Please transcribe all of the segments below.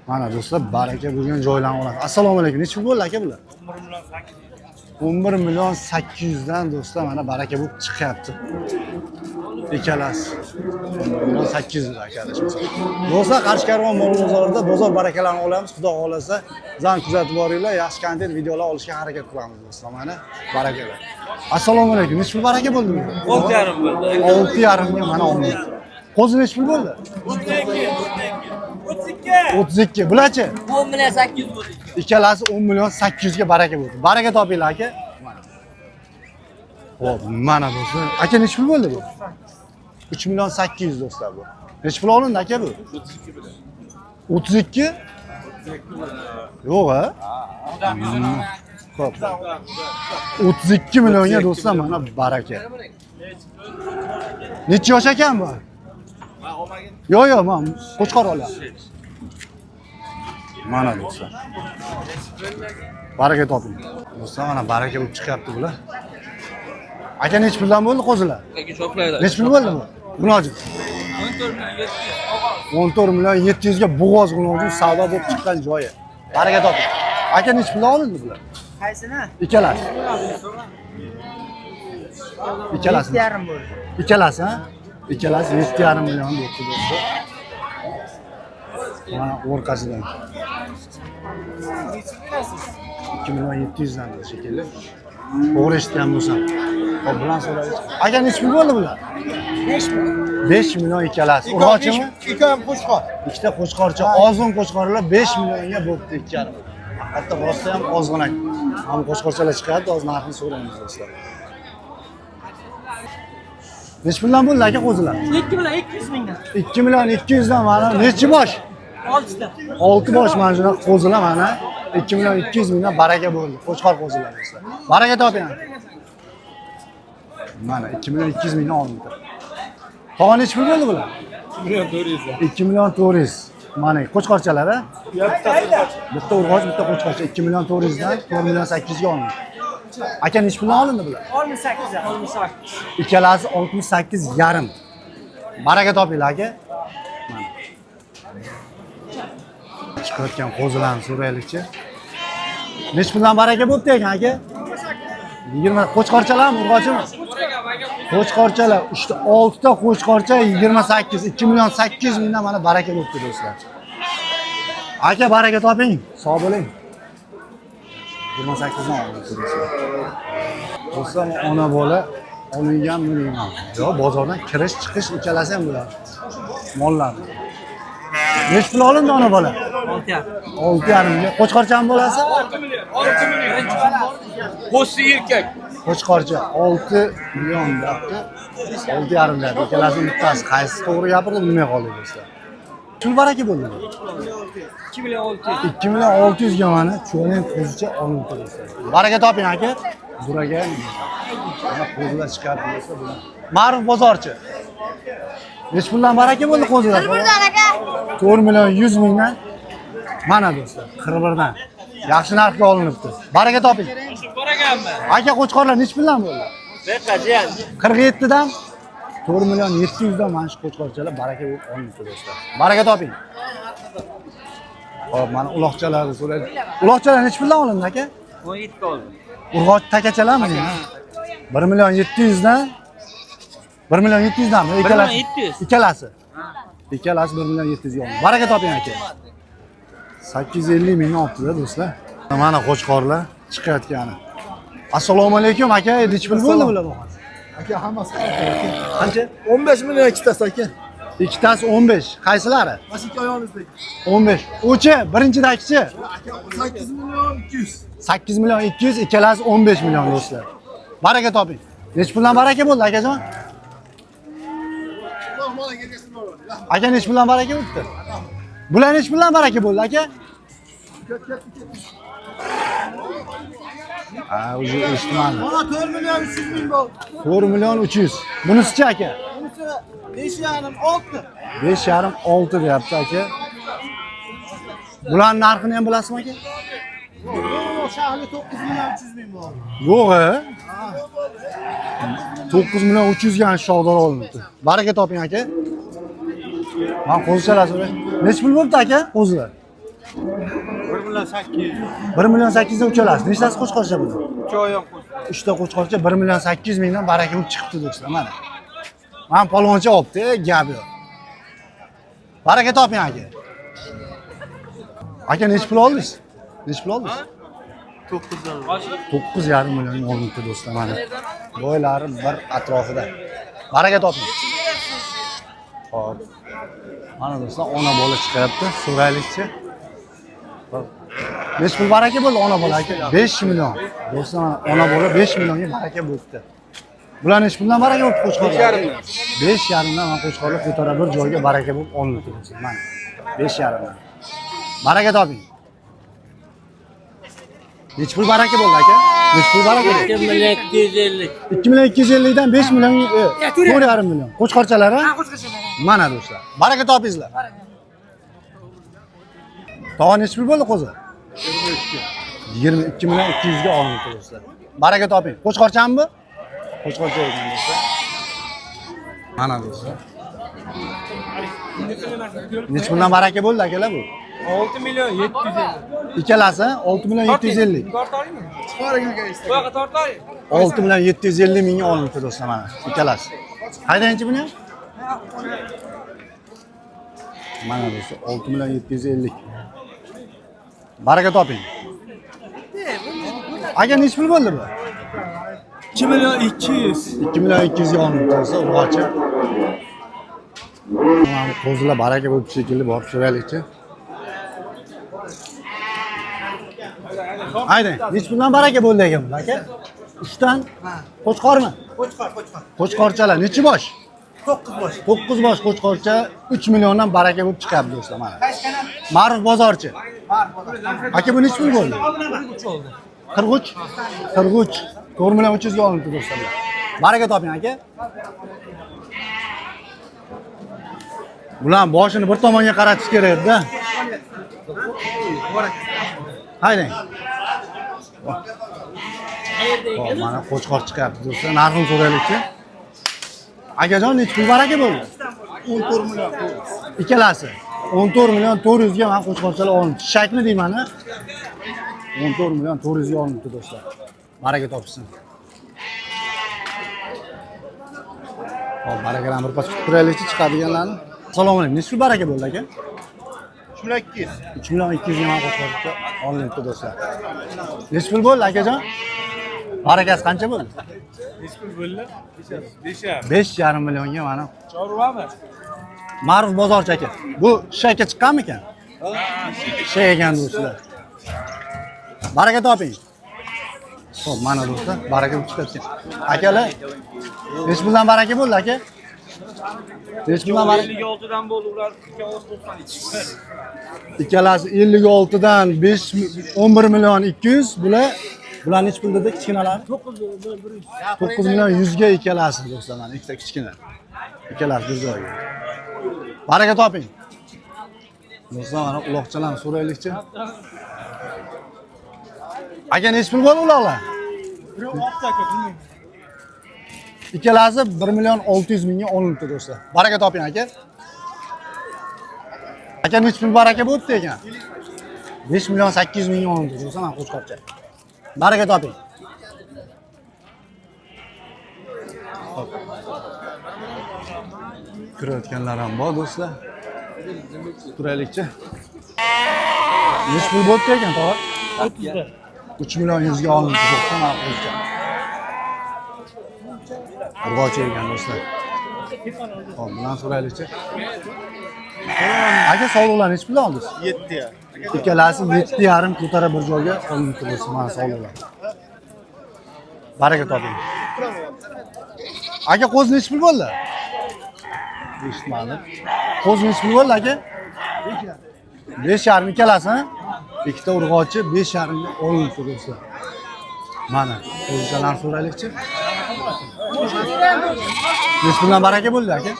Mana do'stlar, baraka bo'lgan joylarni olamiz. Assalomu alaykum. Necha pul bo'ldi aka bular? 11 million 800 dan do'stlar mana baraka bo'lib chiqyapti. Ikkalasi 11 million 800 dan akalashmasa. Do'stlar, Qarshi Karvon mol bozorida bozor barakalarni olamiz. Xudo xolasa, zan kuzatib boringlar. Yaxshi kontent videolar olishga harakat qilamiz do'stlar. Mana barakalar. Assalomu alaykum. Necha pul baraka bo'ldi bu? 6,5 bo'ldi. 6,5 ga mana oldik. Qo'zi necha pul bo'ldi? 32. Bularchi? 10 million 800 bo'ldi. Ikkalasi 10 million 800 ga baraka bo'ldi. Baraka topinglar aka. Xo'p, mana do'stlar. Aka necha pul bo'ldi bu? 3 million 800 do'stlar bu. Necha pul olindi aka bu? 32. Yo'q-a? Xo'p. 32 millionga do'stlar mana baraka. Necha yosh ekan bu? Yo'q, men qo'chqor olyapman. Mana do'stlar. Baraka toping. Do'stlar, mana baraka bo'lib chiqyapti bular. Aka necha puldan bo'ldi qo'zilar? Aka choplaydi. Necha pul bo'ldi bu? G'unojim. 14 million 700 ga bo'g'oz g'unojim savdo bo'lib chiqqan joyi. Baraka toping. Aka necha puldan olindi bular? Qaysini? Ikkalasi. Ikkalasi. 7,5 bo'ldi. Ikkalasi, ha? Ikkalasi 7,5 million bo'ldi do'stlar. Mana o'rqasidan. 2 million 700 dan shekilli. To'g'ri eshitgan bo'lsam. Hop, bilan so'raylik. Aka necha pul bo'ldi bular? 5 million. 5 million ikkalasi. Urg'ochimi? Ikki ham qo'chqor. Ikkita qo'chqorcha, ozg'in qo'chqorlar 5 millionga bo'pti 2,5. Hatto rosti ham ozg'in aka. Ham qo'chqorchalar chiqadi, hozir narxini so'raymiz do'stlar. Necha puldan bo'ldi aka qo'zilar? 2 million 200 mingdan. 2 million 200 dan mana necha bosh? 6 ta. 6 bosh mana shunaqa qo'zilar mana 2 million 200 mingdan baraka bo'ldi. Qo'chqor qo'zilar do'stlar. Baraka toping. Mana 2 million 200 mingdan olindi. Qolgan necha pul bo'ldi bular? 2 million 400. 2 million 400. Mana qo'chqorchalar a? Bitta urg'och, bitta qo'chqorcha 2 million 400 dan 4 million 800 ga olindi. Aka necha puldan olindi bular? 68 dan. 68. Ikkalasi 68 yarim. Baraka topinglar aka. Mana. Chiqayotgan qo'zilarni so'raylikchi. Necha puldan baraka bo'pti ekan aka? 20 qo'chqorchalarmi, urg'ochimi? Qo'chqorchalar, işte 6 ta qo'chqorcha 28, 2 million 800 mingdan mana baraka bo'pti do'stlar. Aka baraka toping, sog' bo'ling. 28 dan oldik do'stlar. Do'stlar, ona bola olingan million. Yo, bozordan kirish chiqish ikkalasi ham bo'ladi. Mollar. Necha pul olindi ona bola? 6,5. 6,5 ga. Qo'chqorchami bo'lasi? 6 million. 6 million. Qo'shni erkak. Qo'chqorcha 6 million debdi. 6,5 debdi. Ikkalasining bittasi qaysi to'g'ri gapirdi bilmay qoldik do'stlar. Pul baraka bo'ldi. 2 million 600. 2 million 600 ga mana cho'g'in qo'zicha olindi do'stlar. Baraka toping aka. Buraga mana qo'zilar chiqarib do'stlar bular. Ma'ruf bozorchi. Necha puldan baraka bo'ldi qo'zilar? 1 aka. 4 million 100 mingdan. Mana do'stlar, 41 dan. Yaxshi narxga olinibdi. Baraka toping. Barakammi? Aka qo'chqorlar necha puldan bo'ldi? Beqajiyan. 47 dan 4 million 700 dan mana shu qo'chqorchalar baraka bo'lib olinibdi do'stlar. Baraka toping. Hop, mana uloqchalarni so'raydi. Uloqchalar necha puldan olindi aka? 17 oldi. Urg'och takachalarmi? 1 million 700 dan 1 million 700 dan ikkalasi. 700. Ikkalasi. Ikkalasi 1 million 700 ga olindi. Baraka toping aka. 850 mingdan olibdi do'stlar. Mana qo'chqorlar chiqayotgani. Assalomu alaykum aka, necha pul bo'ldi bular? Aka hammasi Qancha? 15 million ikkitasi aka. Ikkitasi 15. Qaysilari? Mana ikki oyog'imizdagi. 15. Uchi, birinchidagichi? Aka 8 million 200. 8 million 200, ikkalasi 15 million do'stlar. Baraka toping. Necha puldan baraka bo'ldi akajon? Aka necha puldan baraka bo'ldi? Bular necha puldan baraka bo'ldi aka? O'zi eshitmadim. Mana 4 million 300 ming bo'ldi. 4 million 300. Bunisi-chi aka? Bunisi 5,5 6. 5,5 6 deyapti aka. Bularning narxini ham bilasizmi aka? Shahri 9 million 300 ming bo'ldi. Yo'q-a? 9 million 300 ga shoxdor olinibdi. Baraka toping aka. Men qo'zichalar so'ray. Necha pul bo'libdi aka? Qo'zilar. Bir milyon 800. 1 million 800 da uchalasi. Nechtasi qo'chqorcha bu? 3 oy ham qo'shdi. 3 ta qo'chqorcha 1 million 800 mingdan baraka bo'lib chiqibdi do'stlar, mana. Men polvoncha olibdi, gap yo'q. Baraka toping aka. Aka nech pul oldingiz? Nech pul oldingiz? 9,5 million olibdi do'stlar, mana. Boylari bir atrofida. Baraka toping. Hop. Mana do'stlar, ona bola chiqyapti. So'raylikchi. Nech pul baraka bo'ldi ona bola aka? 5 million. Do'stlar, ona bola 5 millionga baraka bo'libdi. Bular nech puldan baraka bo'lib qo'chqorlar? 5,5 dan men qo'chqorlar ko'tarib bir joyga baraka bo'lib olinibdi do'stlar. Mana 5,5 dan. Baraka toping. Nech pul baraka bo'ldi aka? Nech pul baraka bo'ldi? 2 million 250. 2 million 250 dan 5 million, 4,5 million. Qo'chqorchalar ha? Mana do'stlar. Baraka topingizlar. Tog'a nech pul bo'ldi qo'zi? 22 million 200 ga olindi do'stlar. Baraka toping. Qo'chqorchami bu? Qo'chqorcha ekan do'stlar. Mana do'stlar. Nech puldan baraka bo'ldi akalar bu? 6 million 750. Ikkalasi 6 million 750. Tortaymi? Bu yoqqa tortay. 6 million 750 mingga olindi do'stlar mana. Ikkalasi. Haydangchi buni? Mana do'stlar 6 million 750. Baraka toping. Aka nech pul bo'ldi bu? 2 million 200. 2 million 200 ga olindi do'stlar, urg'ochi. Mana qo'zilar baraka bo'lib shekilli borib so'raylikchi. Haydang, nech puldan baraka bo'ldi ekan bu aka? 3 dan qo'chqormi? Qo'chqorchalar nechi bosh? 9 bosh. 9 bosh qo'chqorcha 3 milliondan baraka bo'lib chiqadi do'stlar mana. Ma'ruf bozorchi. Aka bu nech pul bo'ldi? 43. 43. 4 million 300 ga olindi do'stlar. Baraka toping aka. Bular boshini bir tomonga qaratish kerak-da. Haydang. Hop, mana qo'chqor chiqyapti do'stlar. Narxini so'raylikchi. Akajon nech pul baraka bo'ldi? 14 million. Ikkalasi 14 million 400 ga men qo'chqorchalar olindi. Shakni deyman ha. 14 million 400 ga olindi do'stlar. Baraka topsin. Hop, barakadan bir pas kutib turaylikchi chiqadiganlarni. Assalomu alaykum. Nech pul baraka bo'ldi aka? 3 million 200. 3 million 200 ga men qo'chqorcha olindi do'stlar. Nech pul bo'ldi akajon? Barakasi qancha bo'ldi? 5 pul bo'ldi. 5,5. 5,5 millionga mana Chorvami? Ma'ruf bozorchi aka. Bu shayka chiqqanmikan? Shay ekan do'stlar. Baraka toping. Xo'p, mana do'stlar, baraka bo'lib chiqyapti. Akalar, nech puldan baraka bo'ldi aka? Nech puldan baraka? 56 dan bo'ldi, ular 2,92. Ikkalasi 56 dan 11 million 200, bular nech pul dedi kichkinalar? 9 million 100 ga ikkalasi do'stlar, mana ikkita kichkina. Ikkalasi bir joyga. Baraka toping. Do'stlar, mana uloqchalarni so'raylikchi. Aka nech pul bo'ldi uloqlar? Ikkalasi 1 million 600 mingga olindi do'stlar. Baraka toping aka. Aka nech pul baraka bo'libdi ekan? 5 million 800 mingga olindi do'stlar, mana qo'chqorcha. Baraka toping. Kirayotganlar ham bor do'stlar. Turaylikchi. Nech pul bo'libdi ekan tog'a? 30 da. 3 million 100 ga olindi do'stlar, mana qo'chqorcha. Urg'ochi ekan do'stlar. Hop, bundan so'raylikchi. Aka sog'liqlar nech pul oldingiz? 7 ya. Ikkalasi 7,5 ko'tarib bir joyga olindi do'stlar, mana sog'liqlar. Baraka toping. Aka qo'z nech pul bo'ldi? Eshitmadim. Qo'z nech pul bo'ldi aka? 5,5 ikkalasi, ha? Ikkita urg'ochi 5,5 ga olindi do'stlar. Mana, qo'zichalarni so'raylikchi. Nech puldan baraka bo'ldi aka?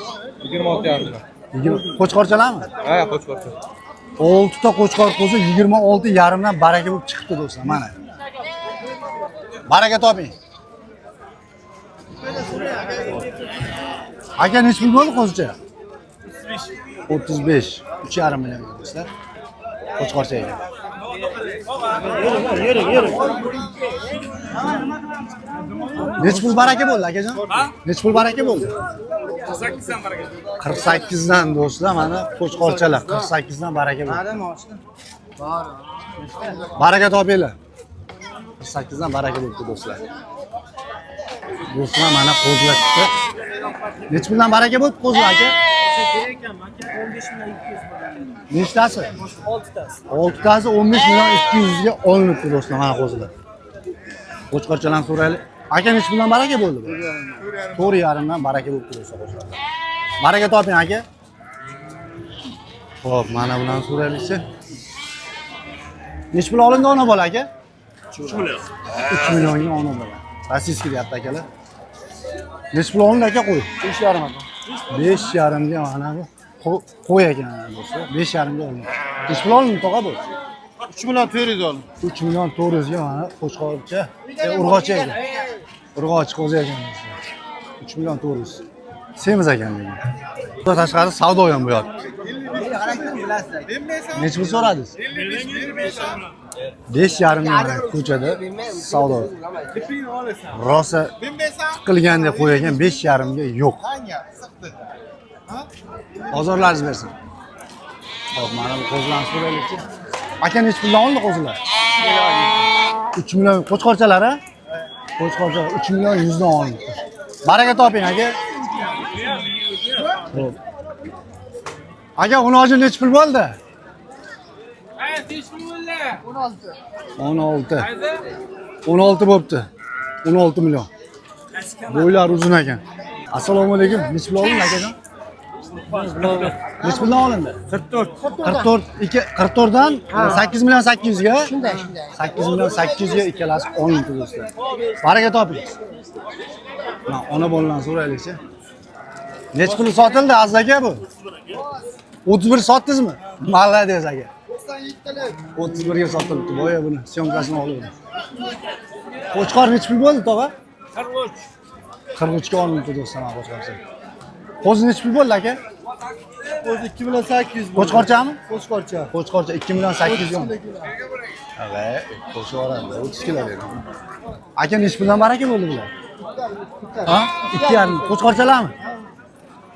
26,5. Qo'chqorchalarmi? Ha, qo'chqorcha. 6 ta qo'chqor qo'zi 26,5 dan baraka bo'lib chiqibdi do'stlar, mana. Baraka toping. Aka nech pul bo'ldi qo'zicha? 35. 3,5 million do'stlar. Qo'chqorcha ekan. Yering. Necha pul baraka bo'ldi akajon? Necha pul baraka bo'ldi? 48 dan baraka. 48 dan do'stlar, mana qo'chqorchalar 48 dan baraka bo'ldi. Baraka topinglar. 48 dan baraka bo'ldi do'stlar. Do'stlar mana qo'zilar chiqdi. Necha puldan baraka bo'ldi qo'zilar aka? Nechtasi? 6tasi. 6tasi 15 million 200 ga olinibdi do'stlar mana qo'zilar. Qo'chqorchalarni so'raylik. Aka necha puldan baraka bo'ldi bu? 4,5 dan baraka bo'libdi do'stlar qo'zilar. Baraka toping aka. Xo'p, mana bilan so'raylikchi. Necha pul olindi ona bola aka? 3 million. 3 millionga ona bola. Rossiyskiy deyapti akalar. Necha pul olindi aka qo'y? 5,5 aka. 5,5 ga mana bu qo'y ekan do'stlar. 5,5 ga olindi. Necha pul olindi tog'a bu? 3 million 400 oldim. 3 million 400 ga mana qo'chqorcha, urg'ochi ekan. Urg'ochi qo'zi ekan do'stlar. 3 million 400. Semiz ekan degan. Bundan tashqari savdo ham bu yoqda. Necha pul so'radingiz? 5,5 ga mana ko'chada savdo. Rosa qilganda qo'ygan 5,5 ga yo'q. Bozorlaringiz bersin. Hop, mana bu qo'zilarni so'raylikchi. Aka necha puldan oldi qo'zilar? 3 million qo'chqorchalar a? Qo'chqorcha 3 million 100 dan oldi. Baraka toping aka. Hop. Aka uni hozir necha pul bo'ldi? 16. 16 bo'pti. 16 million. Bo'ylar uzun ekan. Assalomu alaykum. Necha pul oldingiz akajon? Necha puldan olindi? 44. 44 dan 8 million 800 ga. Shunday. 8 million 800 ga ikkalasi olindi do'stlar. Baraka toping. Mana ona bolalarni so'raylikchi. Necha pul sotildi Aziz aka bu? 31 sotdingizmi? Malades aka. 31 ga sotilibdi. Boya buni syomkasini oldim. Qo'chqor necha pul bo'ldi tog'a? 43. 43 ga olindi do'stlar mana qo'chqorcha. Qo'zi necha pul bo'ldi aka? O'zi 2 million 800 bo'ldi. Qo'chqorchami? Qo'chqorcha. Qo'chqorcha 2 million 800 ga olindi. Evet, qo'shib yuboradi. 30 kilo beradi. Aka necha puldan baraka bo'ldi bular? Ha? 2,5 qo'chqorchalarmi?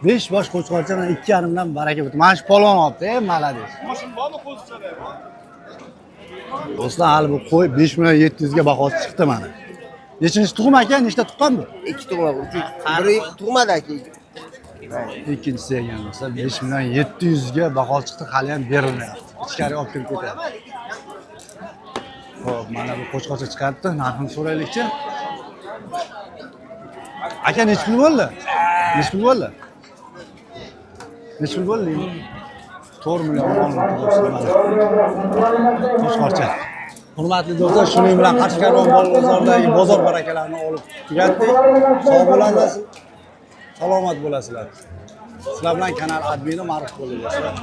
5 bosh qo'chqorcha bilan 2,5 dan baraka bo'ldi. Mana shu polvon olibdi, malades. Do'stlar, hali bu qo'y 5 million 700 ga bahosi chiqdi mana. Nechinchi tug'um aka? Nechta tuqqan bu? 2 tug'ma bu. Biri tug'madi aka. Ikkinchisi ekan do'stlar 5 million 700 ga baho chiqdi, hali ham berilmayapti. Ichkariga olib kirib ketadi. Xo'p, mana bu qo'chqorcha chiqaribdi, narxini so'raylikchi. Aka necha pul bo'ldi? Necha pul bo'ldi? Necha pul bo'ldi? 4 million olindi do'stlar mana. Qo'chqorcha. Hurmatli do'stlar, shuning bilan Qarshi Karvon bozoridagi bozor barakalarini olib tugatdik. Sog' bo'lasiz, salomat bo'lasizlar. Sizlar bilan kanal admini Ma'ruf bo'ldi do'stlar.